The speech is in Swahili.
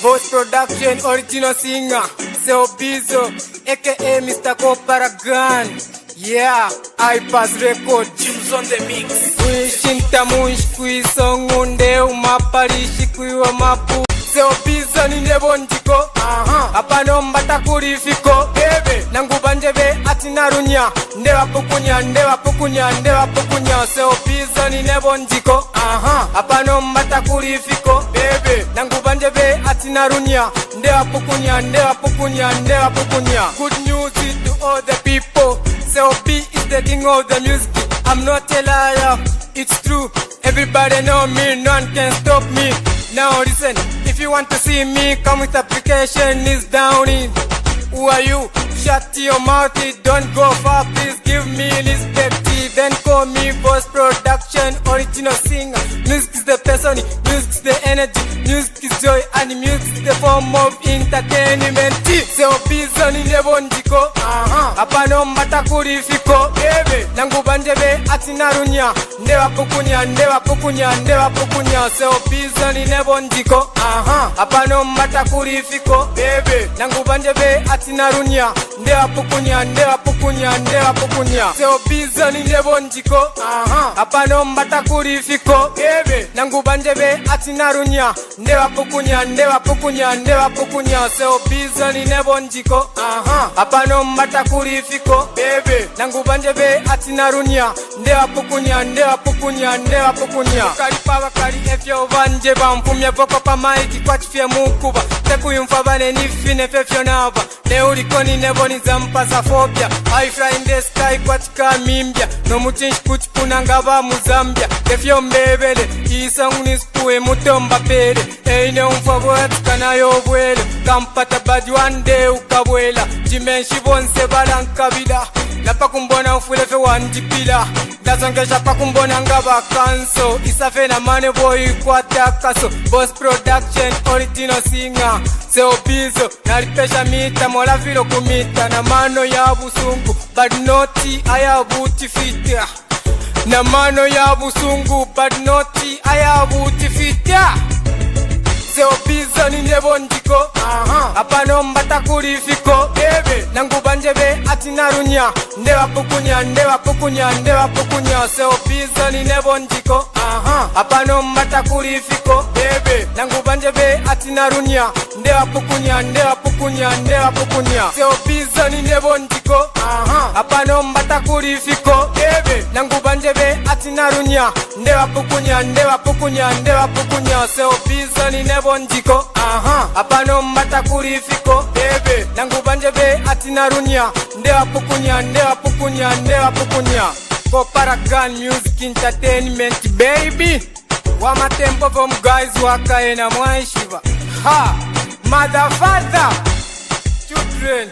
Voice production, original singer, Seo Bizo, aka Mr. Koparagan. Yeah, I pass record, Jim's on the mix. Wishinta muish kui songunde umaparishi kui wa mapu. Seo Bizo ni nebonjiko, apano mbatakurifiko. Nangu banjebe atinarunya, ndewa pukunya. Seo Bizo ni nebonjiko, apano mbatakurifiko. Nangu banjebe atinarunya, ndewa pukunya. Good news to all the people. Seo B is the king of the music. I'm not a liar, it's true. Everybody know me, no one can stop me. Now listen, if you want to see me, come with application is down in. Who are you? Shut your mouth, don't go far, please give me respect. Then call me Voice Production, original singer. Music is the person, music is the energy, music is joy, and music is the form of entertainment. Seo Bizo ni nebonjiko, apano mbatakurifiko. Nangu banjebe atinarunya, ndewa pukunya. Seo Bizo ni nebonjiko, apano mbatakurifiko. Nangu banjebe atinarunya, ndewa pukunya. Seo Bizo ni nebonjiko, apano mbatakurifiko. Nangu banjebe atinarunya, ndewa pukunya. Seo Bizo ni nebonjiko, apano mbatakurifiko. Nangu banjebe atinarunya, ndewa pukunya. Kalipa bakali efyo banje bampumye voko pa maiki kwa chifye mukuba. Tekuyumfa bane nifine fefyo naba. Neulikoni neboni zampasa phobia. I fly in the sky kwa chika mimbia. No muchinshi kuchipunanga ba muzambia. Efyo mbebele, isangu nispuwe mutomba pele. Eine umfabo yatika na yobwele. Kampata baji one day ukabwela. Jimenshi bonse balankabila. Lapa kumbona ufulefe wanjipila. Dazongesha pa kumbona ngaba kanso. Isafe na mane boy kwa takaso. Voice Production, original singer, Seo Bizo. Nalipesha mita, mola filo kumita. Na mano ya busungu, but noti ayabuti fita. Na mano ya busungu, but noti ayabuti fita. Seo Bizo ni nebonjiko, apano mbatakurifiko. Nangu banjebe atinarunya, ndewa pukunya. Seo Bizo ni nebonjiko, apano mbatakurifiko. Nangu banjebe atinarunya, ndewa pukunya. Seo Bizo ni nebonjiko, apano mbatakurifiko. Nangu banjebe atinarunya, ndewa pukunya. Seo Bizo ni nebonjiko, apano mbatakurifiko. Nangu banjebe atinarunya, ndewa pukunya. Koparagan Music Entertainment, baby. Wama tempo from guys wakaena mwaishiva. Mother, father, children.